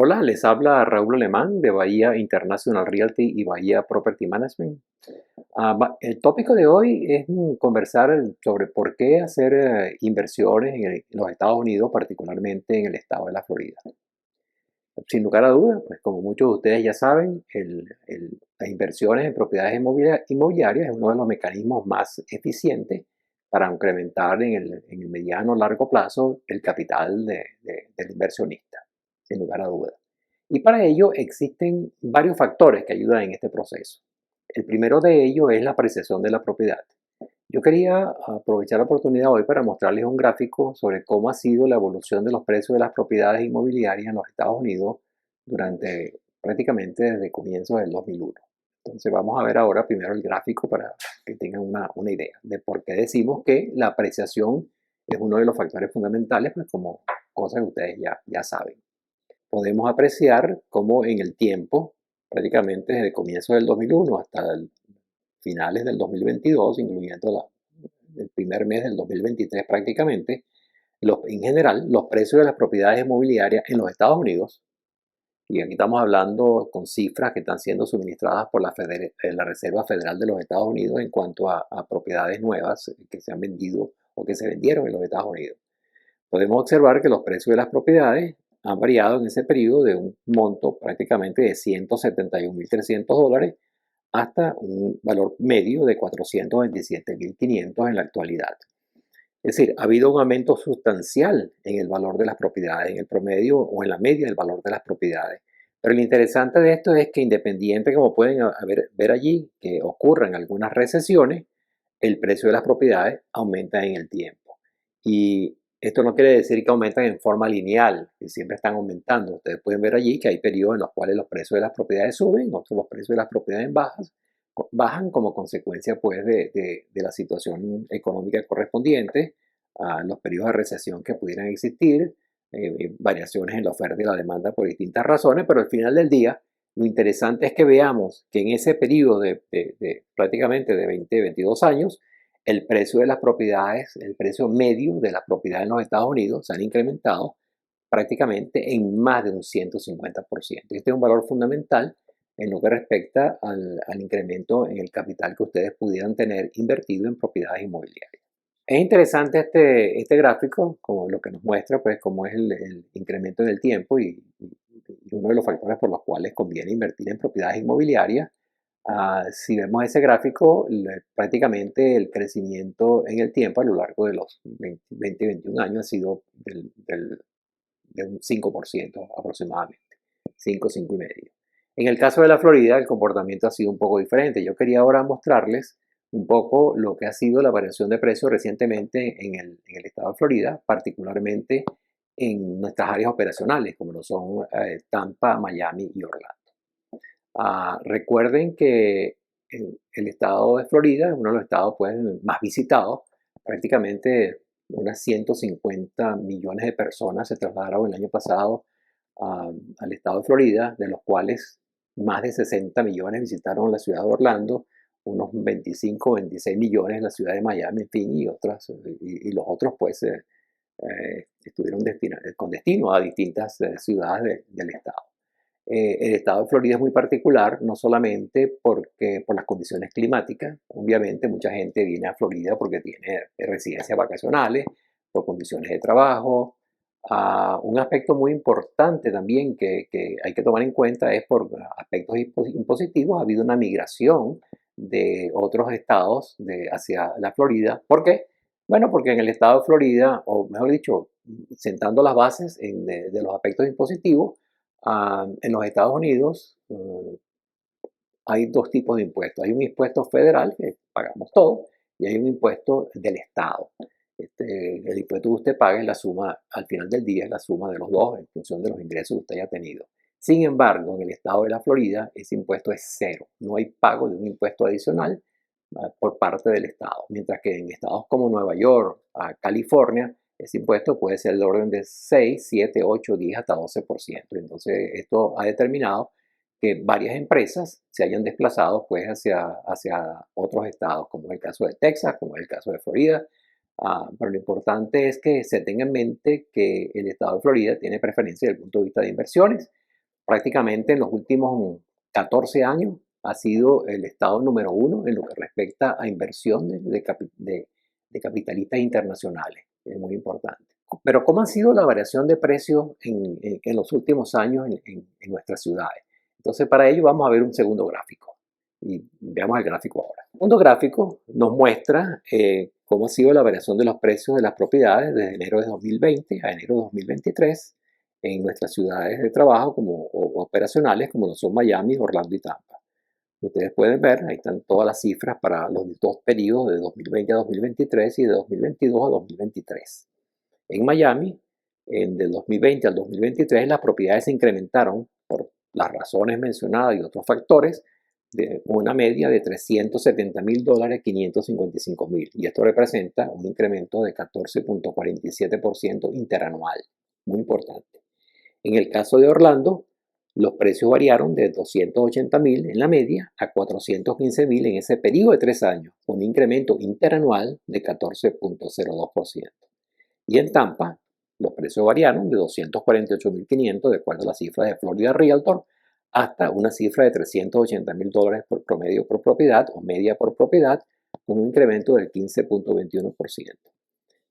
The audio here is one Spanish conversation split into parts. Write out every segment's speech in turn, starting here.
Hola, les habla Raúl Alemán de Bahía International Realty y Bahía Property Management. El tópico de hoy es conversar sobre por qué hacer inversiones en los Estados Unidos, particularmente en el estado de la Florida. Sin lugar a dudas, pues como muchos de ustedes ya saben, las inversiones en propiedades inmobiliarias es uno de los mecanismos más eficientes para incrementar en el mediano o largo plazo el capital del inversionista, sin lugar a dudas. Y para ello existen varios factores que ayudan en este proceso. El primero de ellos es la apreciación de la propiedad. Yo quería aprovechar la oportunidad hoy para mostrarles un gráfico sobre cómo ha sido la evolución de los precios de las propiedades inmobiliarias en los Estados Unidos durante prácticamente desde comienzos del 2001. Entonces vamos a ver ahora primero el gráfico para que tengan una idea de por qué decimos que la apreciación es uno de los factores fundamentales, pues como cosas que ustedes ya saben. Podemos apreciar cómo en el tiempo, prácticamente desde comienzos del 2001 hasta finales del 2022, incluyendo el primer mes del 2023 prácticamente, en general, los precios de las propiedades inmobiliarias en los Estados Unidos, y aquí estamos hablando con cifras que están siendo suministradas por la Reserva Federal de los Estados Unidos en cuanto a propiedades nuevas que se han vendido o que se vendieron en los Estados Unidos. Podemos observar que los precios de las propiedades han variado en ese periodo de un monto prácticamente de $171.300 hasta un valor medio de $427.500 en la actualidad. Es decir, ha habido un aumento sustancial en el valor de las propiedades, en el promedio o en la media del valor de las propiedades. Pero lo interesante de esto es que independiente, como pueden ver allí, que ocurren algunas recesiones, el precio de las propiedades aumenta en el tiempo. Y esto no quiere decir que aumentan en forma lineal, que siempre están aumentando. Ustedes pueden ver allí que hay periodos en los cuales los precios de las propiedades suben, otros los precios de las propiedades bajan como consecuencia pues, de la situación económica correspondiente, a los periodos de recesión que pudieran existir, variaciones en la oferta y la demanda por distintas razones, pero al final del día lo interesante es que veamos que en ese periodo de prácticamente de 20, 22 años, el precio de las propiedades, el precio medio de las propiedades en los Estados Unidos se han incrementado prácticamente en más de un 150%. Este es un valor fundamental en lo que respecta al incremento en el capital que ustedes pudieran tener invertido en propiedades inmobiliarias. Es interesante este gráfico, como lo que nos muestra pues cómo es el incremento en el tiempo y uno de los factores por los cuales conviene invertir en propiedades inmobiliarias. Si vemos ese gráfico, prácticamente el crecimiento en el tiempo a lo largo de los 20-21 años ha sido de un 5% aproximadamente, 5,5%. En el caso de la Florida, el comportamiento ha sido un poco diferente. Yo quería ahora mostrarles un poco lo que ha sido la variación de precios recientemente en el estado de Florida, particularmente en nuestras áreas operacionales, como lo son Tampa, Miami y Orlando. Recuerden que el estado de Florida es uno de los estados pues, más visitados. Prácticamente unas 150 millones de personas se trasladaron el año pasado al estado de Florida, de los cuales más de 60 millones visitaron la ciudad de Orlando, unos 25 o 26 millones en la ciudad de Miami, en fin, y los otros pues estuvieron con destino a distintas ciudades del estado. El estado de Florida es muy particular, no solamente por las condiciones climáticas. Obviamente mucha gente viene a Florida porque tiene residencias vacacionales, por condiciones de trabajo. Un aspecto muy importante también que hay que tomar en cuenta es por aspectos impositivos. Ha habido una migración de otros estados hacia la Florida. ¿Por qué? Bueno, porque en el estado de Florida, o mejor dicho, sentando las bases de los aspectos impositivos, en los Estados Unidos hay dos tipos de impuestos. Hay un impuesto federal que pagamos todos y hay un impuesto del Estado. El impuesto que usted paga es la suma, al final del día es la suma de los dos en función de los ingresos que usted haya tenido. Sin embargo, en el estado de la Florida ese impuesto es cero. No hay pago de un impuesto adicional por parte del Estado. Mientras que en estados como Nueva York, California, ese impuesto puede ser del orden de 6, 7, 8, 10 hasta 12%. Entonces, esto ha determinado que varias empresas se hayan desplazado pues, hacia otros estados, como es el caso de Texas, como es el caso de Florida. Pero lo importante es que se tenga en mente que el estado de Florida tiene preferencia desde el punto de vista de inversiones, prácticamente en los últimos 14 años ha sido el estado número uno en lo que respecta a inversión de capitalistas internacionales. Es muy importante. Pero ¿cómo ha sido la variación de precios en los últimos años en nuestras ciudades? Entonces, para ello vamos a ver un segundo gráfico. Y veamos el gráfico ahora. El segundo gráfico nos muestra cómo ha sido la variación de los precios de las propiedades desde enero de 2020 a enero de 2023 en nuestras ciudades de trabajo o operacionales como lo son Miami, Orlando y Tampa. Ustedes pueden ver, ahí están todas las cifras para los dos periodos de 2020 a 2023 y de 2022 a 2023. En Miami, del 2020 al 2023, las propiedades se incrementaron por las razones mencionadas y otros factores de una media de $370,000 a $555,000. Y esto representa un incremento de 14.47% interanual. Muy importante. En el caso de Orlando, los precios variaron de 280,000 en la media a 415,000 en ese periodo de 3 años, con un incremento interanual de 14.02%. Y en Tampa, los precios variaron de 248,500 de acuerdo a las cifras de Florida Realtor hasta una cifra de $380,000 por promedio por propiedad o media por propiedad, con un incremento del 15.21%.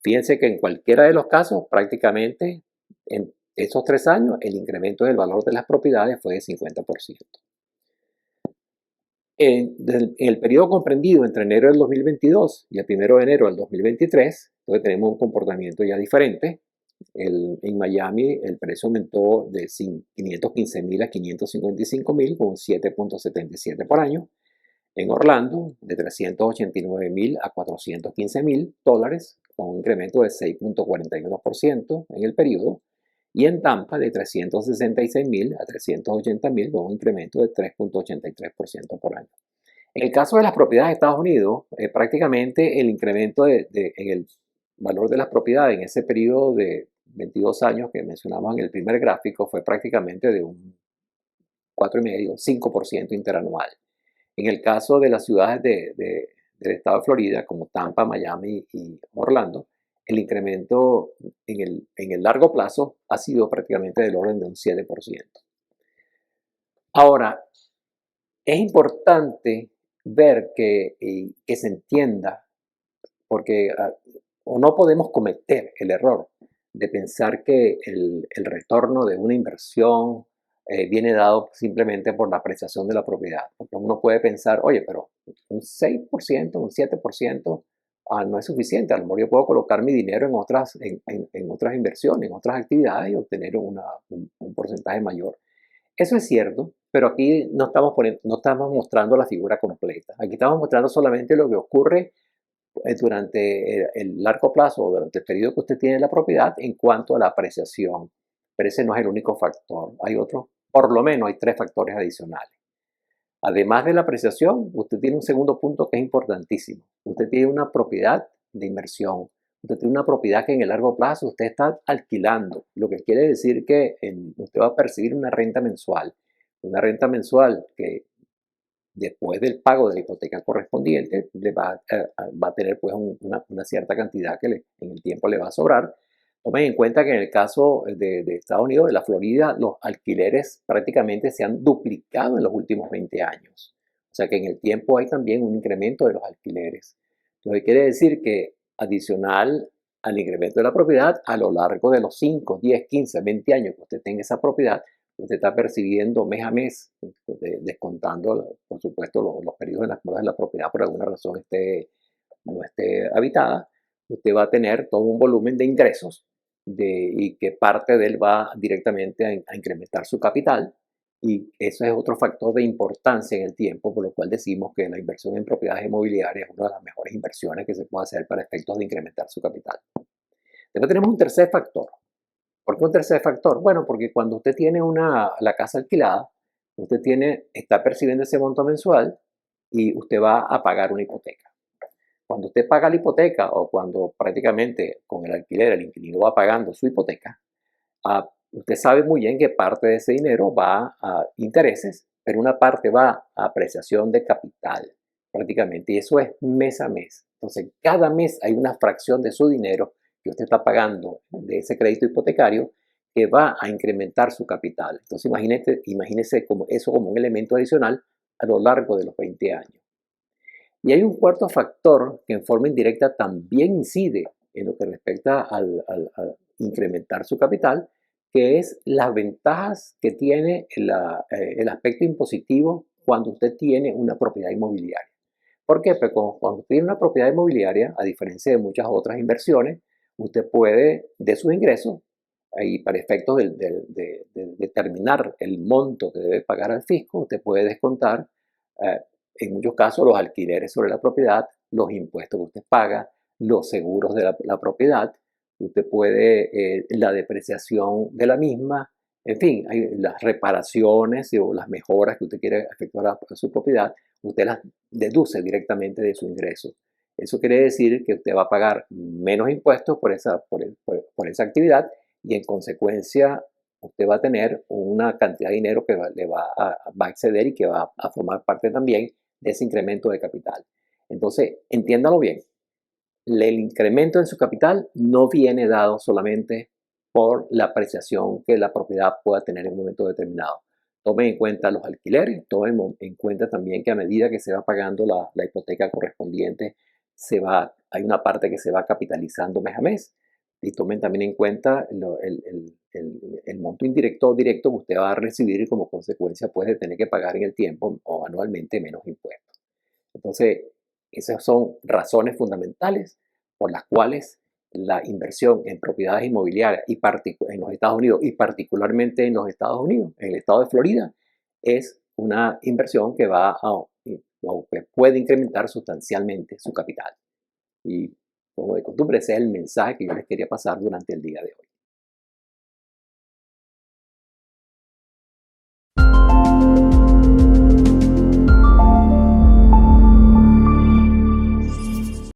Fíjense que en cualquiera de los casos, prácticamente en esos 3 años, el incremento del valor de las propiedades fue de 50%. En el periodo comprendido entre enero del 2022 y el 1 de enero del 2023, entonces tenemos un comportamiento ya diferente. En Miami el precio aumentó de 515,000 a 555,000 con un 7.77 por año. En Orlando de 389,000 a $415,000 con un incremento de 6.41% en el periodo. Y en Tampa de 366,000 a 380,000 con un incremento de 3.83% por año. En el caso de las propiedades de Estados Unidos, prácticamente el incremento en el valor de las propiedades en ese periodo de 22 años que mencionamos en el primer gráfico fue prácticamente de un 4,5, 5% interanual. En el caso de las ciudades del estado de Florida, como Tampa, Miami y Orlando, el incremento en el largo plazo ha sido prácticamente del orden de un 7%. Ahora, es importante ver que se entienda, porque o no podemos cometer el error de pensar que el retorno de una inversión viene dado simplemente por la apreciación de la propiedad. Porque uno puede pensar, oye, pero un 6%, un 7% no es suficiente. A lo mejor yo puedo colocar mi dinero en otras inversiones, en otras actividades y obtener un porcentaje mayor. Eso es cierto, pero aquí no estamos mostrando la figura completa. Aquí estamos mostrando solamente lo que ocurre durante el largo plazo o durante el periodo que usted tiene la propiedad en cuanto a la apreciación. Pero ese no es el único factor. Hay otros, por lo menos hay 3 factores adicionales. Además de la apreciación, usted tiene un segundo punto que es importantísimo. Usted tiene una propiedad de inversión. Usted tiene una propiedad que en el largo plazo usted está alquilando, lo que quiere decir que usted va a percibir una renta mensual. Una renta mensual que después del pago de la hipoteca correspondiente le va a tener pues una cierta cantidad que en el tiempo le va a sobrar. Tomen en cuenta que en el caso de Estados Unidos, de la Florida, los alquileres prácticamente se han duplicado en los últimos 20 años. O sea que en el tiempo hay también un incremento de los alquileres. Lo que quiere decir que adicional al incremento de la propiedad, a lo largo de los 5, 10, 15, 20 años que usted tenga esa propiedad, usted está percibiendo mes a mes, descontando, por supuesto, los periodos en los cuales la propiedad por alguna razón no esté habitada, usted va a tener todo un volumen de ingresos y que parte de él va directamente a incrementar su capital. Y eso es otro factor de importancia en el tiempo, por lo cual decimos que la inversión en propiedades inmobiliarias es una de las mejores inversiones que se puede hacer para efectos de incrementar su capital. Después tenemos un tercer factor. ¿Por qué un tercer factor? Bueno, porque cuando usted tiene la casa alquilada, usted está percibiendo ese monto mensual y usted va a pagar una hipoteca. Cuando usted paga la hipoteca o cuando prácticamente con el alquiler el inquilino va pagando su hipoteca, usted sabe muy bien que parte de ese dinero va a intereses, pero una parte va a apreciación de capital prácticamente, y eso es mes a mes. Entonces, cada mes hay una fracción de su dinero que usted está pagando de ese crédito hipotecario que va a incrementar su capital. Entonces imagínese como eso como un elemento adicional a lo largo de los 20 años. Y hay un cuarto factor que en forma indirecta también incide en lo que respecta al incrementar su capital, que es las ventajas que tiene el aspecto impositivo cuando usted tiene una propiedad inmobiliaria. ¿Por qué? Porque cuando usted tiene una propiedad inmobiliaria, a diferencia de muchas otras inversiones, usted puede, de sus ingresos, y para efectos de determinar el monto que debe pagar al fisco, usted puede descontar, eh, en muchos casos, los alquileres sobre la propiedad, los impuestos que usted paga, los seguros de la propiedad, usted puede, la depreciación de la misma, en fin, hay las reparaciones o las mejoras que usted quiere efectuar a su propiedad, usted las deduce directamente de su ingreso. Eso quiere decir que usted va a pagar menos impuestos por esa actividad y en consecuencia usted va a tener una cantidad de dinero que le va a exceder y que va a formar parte también de ese incremento de capital. Entonces, entiéndalo bien, el incremento en su capital no viene dado solamente por la apreciación que la propiedad pueda tener en un momento determinado. Tomen en cuenta los alquileres, tomen en cuenta también que a medida que se va pagando la hipoteca correspondiente, hay una parte que se va capitalizando mes a mes. Y tomen también en cuenta el monto indirecto o directo que usted va a recibir y como consecuencia puede tener que pagar en el tiempo o anualmente menos impuestos. Entonces, esas son razones fundamentales por las cuales la inversión en propiedades inmobiliarias en los Estados Unidos y particularmente en los Estados Unidos, en el estado de Florida, es una inversión que o que puede incrementar sustancialmente su capital. Y como de costumbre, ese es el mensaje que yo les quería pasar durante el día de hoy.